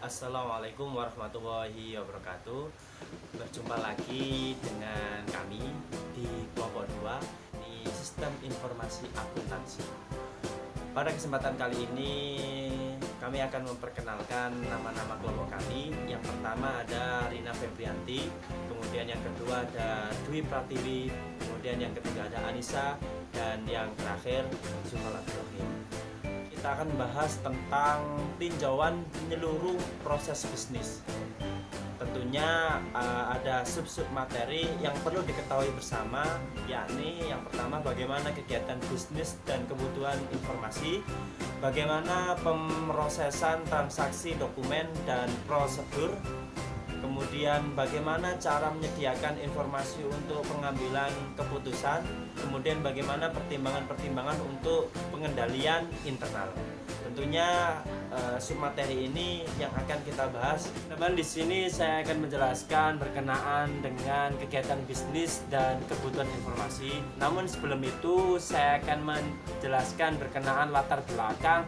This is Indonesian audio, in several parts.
Assalamualaikum warahmatullahi wabarakatuh. Berjumpa lagi dengan kami di kelompok 2 di Sistem Informasi Akuntansi. Pada kesempatan kali ini kami akan memperkenalkan nama-nama kelompok kami. Yang pertama ada Rina Febrianti, kemudian yang kedua ada Dwi Pratiwi, kemudian yang ketiga ada Anissa, dan yang terakhir Zuhalatrohim. Kita akan membahas tentang tinjauan menyeluruh proses bisnis. Tentunya ada sub-sub materi yang perlu diketahui bersama, yakni yang pertama bagaimana kegiatan bisnis dan kebutuhan informasi, bagaimana pemrosesan transaksi dokumen dan prosedur, kemudian bagaimana cara menyediakan informasi untuk pengambilan keputusan, kemudian bagaimana pertimbangan-pertimbangan untuk pengendalian internal. Tentunya submateri ini yang akan kita bahas. Teman, di sini saya akan menjelaskan berkenaan dengan kegiatan bisnis dan kebutuhan informasi. Namun sebelum itu saya akan menjelaskan berkenaan latar belakang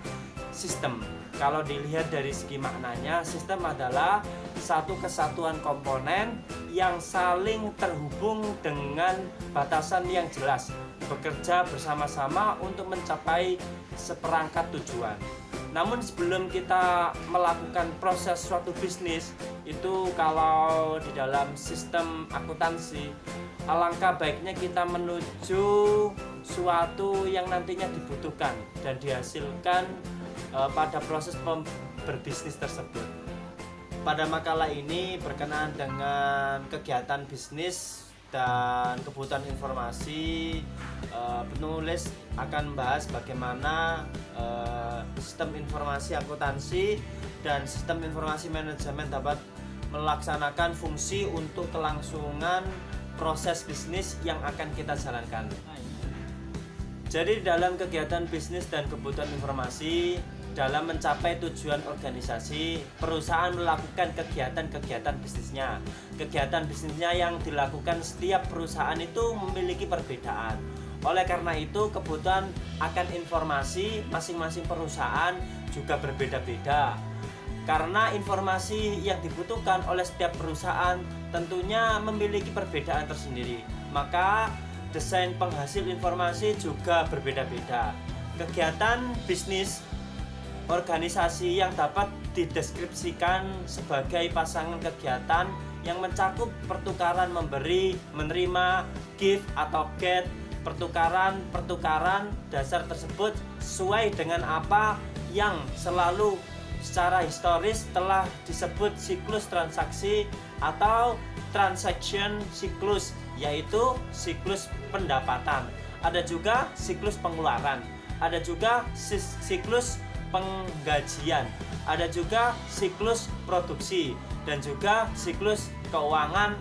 sistem. Kalau dilihat dari segi maknanya, sistem adalah satu kesatuan komponen yang saling terhubung dengan batasan yang jelas, bekerja bersama-sama untuk mencapai seperangkat tujuan. Namun sebelum kita melakukan proses suatu bisnis, itu kalau di dalam sistem akuntansi, alangkah baiknya kita menuju suatu yang nantinya dibutuhkan dan dihasilkan pada proses berbisnis tersebut. Pada makalah ini berkenaan dengan kegiatan bisnis dan kebutuhan informasi, penulis akan membahas bagaimana sistem informasi akuntansi dan sistem informasi manajemen dapat melaksanakan fungsi untuk kelangsungan proses bisnis yang akan kita jalankan. Jadi dalam kegiatan bisnis dan kebutuhan informasi, dalam mencapai tujuan organisasi, perusahaan melakukan kegiatan-kegiatan bisnisnya. Kegiatan bisnisnya yang dilakukan setiap perusahaan itu memiliki perbedaan. Oleh karena itu, kebutuhan akan informasi masing-masing perusahaan juga berbeda-beda. Karena informasi yang dibutuhkan oleh setiap perusahaan tentunya memiliki perbedaan tersendiri. Maka desain penghasil informasi juga berbeda-beda. Kegiatan bisnis organisasi yang dapat dideskripsikan sebagai pasangan kegiatan yang mencakup pertukaran memberi, menerima, give atau get, pertukaran dasar tersebut sesuai dengan apa yang selalu secara historis telah disebut siklus transaksi atau transaction siklus, yaitu siklus pendapatan. Ada juga siklus pengeluaran, ada juga siklus penggajian, ada juga siklus produksi, dan juga siklus keuangan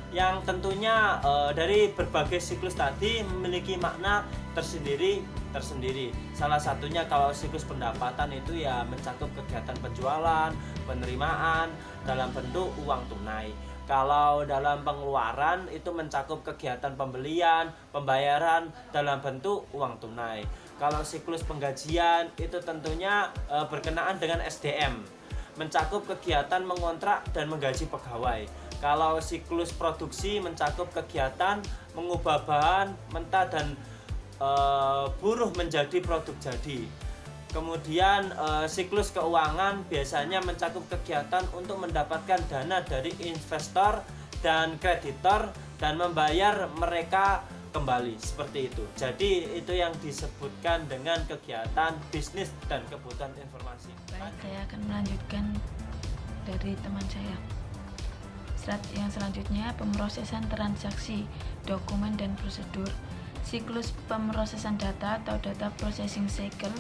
yang tentunya dari berbagai siklus tadi memiliki makna tersendiri. Salah satunya kalau siklus pendapatan itu ya mencakup kegiatan penjualan, penerimaan dalam bentuk uang tunai. Kalau dalam pengeluaran itu mencakup kegiatan pembelian, pembayaran dalam bentuk uang tunai. Kalau siklus penggajian itu tentunya berkenaan dengan SDM, mencakup kegiatan mengontrak dan menggaji pegawai. Kalau siklus produksi mencakup kegiatan mengubah bahan mentah dan buruh menjadi produk jadi. Kemudian siklus keuangan biasanya mencakup kegiatan untuk mendapatkan dana dari investor dan kreditor dan membayar mereka kembali, seperti itu. Jadi itu yang disebutkan dengan kegiatan bisnis dan kebutuhan informasi. Baik, saya akan melanjutkan dari teman saya. Yang selanjutnya, pemrosesan transaksi, dokumen dan prosedur. Siklus pemrosesan data atau data processing cycle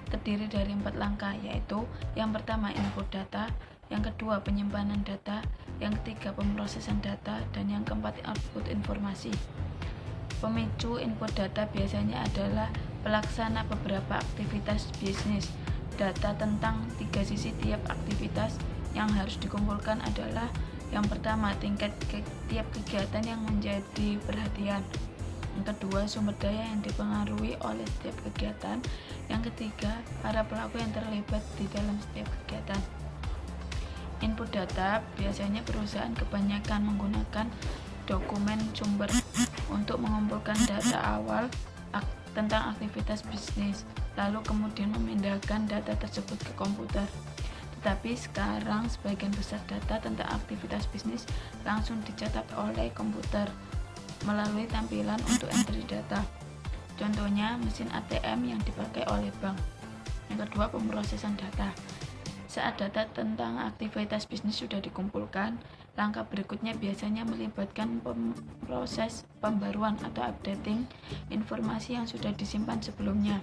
terdiri dari 4 langkah, yaitu yang pertama input data, yang kedua penyimpanan data, yang ketiga pemrosesan data, dan yang keempat output informasi. Pemicu input data biasanya adalah pelaksana beberapa aktivitas bisnis. Data tentang 3 sisi tiap aktivitas yang harus dikumpulkan adalah yang pertama tingkat tiap kegiatan yang menjadi perhatian, yang kedua sumber daya yang dipengaruhi oleh setiap kegiatan, yang ketiga para pelaku yang terlibat di dalam setiap kegiatan. input data, biasanya perusahaan kebanyakan menggunakan dokumen sumber untuk mengumpulkan data awal tentang aktivitas bisnis, lalu kemudian memindahkan data tersebut ke komputer. Tetapi sekarang sebagian besar data tentang aktivitas bisnis langsung dicatat oleh komputer melalui tampilan untuk entry data. Contohnya mesin ATM yang dipakai oleh bank. Yang kedua, pemrosesan data. Saat data tentang aktivitas bisnis sudah dikumpulkan, langkah berikutnya biasanya melibatkan proses pembaruan atau updating informasi yang sudah disimpan sebelumnya.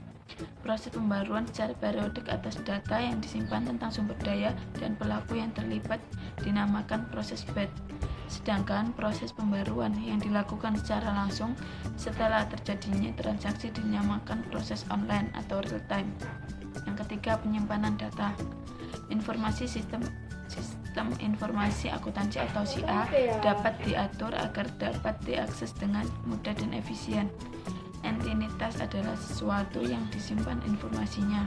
Proses pembaruan secara periodik atas data yang disimpan tentang sumber daya dan pelaku yang terlibat dinamakan proses batch. Sedangkan proses pembaruan yang dilakukan secara langsung setelah terjadinya transaksi dinamakan proses online atau real time. Yang ketiga, penyimpanan data. Informasi sistem informasi akuntansi atau SIA dapat diatur agar dapat diakses dengan mudah dan efisien. Entitas adalah sesuatu yang disimpan informasinya.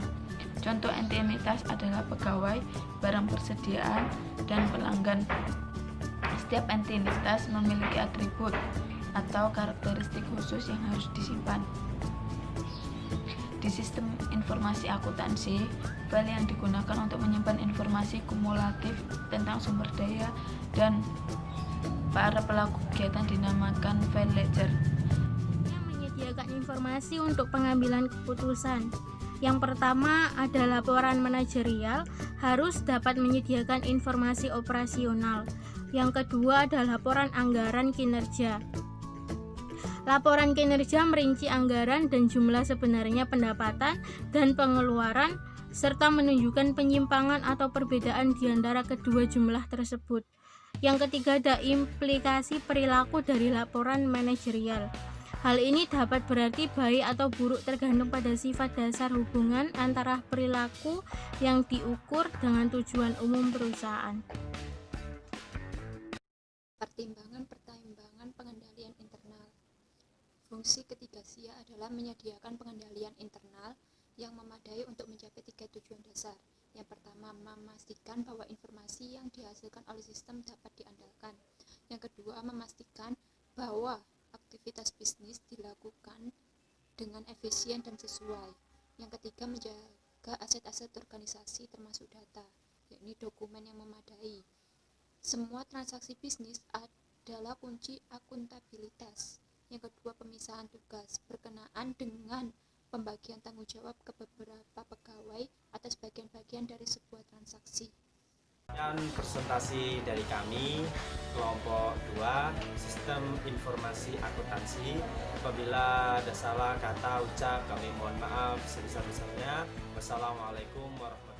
Contoh entitas adalah pegawai, barang persediaan, dan pelanggan. Setiap entitas memiliki atribut atau karakteristik khusus yang harus disimpan. Di sistem informasi akuntansi, file yang digunakan untuk menyimpan informasi kumulatif tentang sumber daya dan para pelaku kegiatan dinamakan file ledger. Yang menyediakan informasi untuk pengambilan keputusan. Yang pertama ada laporan manajerial, harus dapat menyediakan informasi operasional. Yang kedua ada laporan anggaran kinerja. Laporan kinerja merinci anggaran dan jumlah sebenarnya pendapatan dan pengeluaran, serta menunjukkan penyimpangan atau perbedaan di antara kedua jumlah tersebut. Yang ketiga ada implikasi perilaku dari laporan manajerial. Hal ini dapat berarti baik atau buruk tergantung pada sifat dasar hubungan antara perilaku yang diukur dengan tujuan umum perusahaan. Pertimbangan pengendalian internal. Fungsi ketiga SIA adalah menyediakan pengendalian internal yang memadai untuk mencapai 3 tujuan dasar. Yang pertama, memastikan bahwa informasi yang dihasilkan oleh sistem dapat diandalkan. Yang kedua, memastikan bahwa aktivitas bisnis dilakukan dengan efisien dan sesuai. Yang ketiga, menjaga aset-aset organisasi termasuk data, yakni dokumen yang memadai. Semua transaksi bisnis adalah kunci akuntabilitas. Yang kedua, pemisahan tugas berkenaan dengan pembagian tanggung jawab ke beberapa pegawai atas bagian-bagian dari sebuah transaksi. Dan presentasi dari kami kelompok 2 sistem informasi akuntansi. Apabila ada salah kata ucap kami mohon maaf sebesar-besarnya. Wassalamualaikum warahmatullahi wabarakatuh.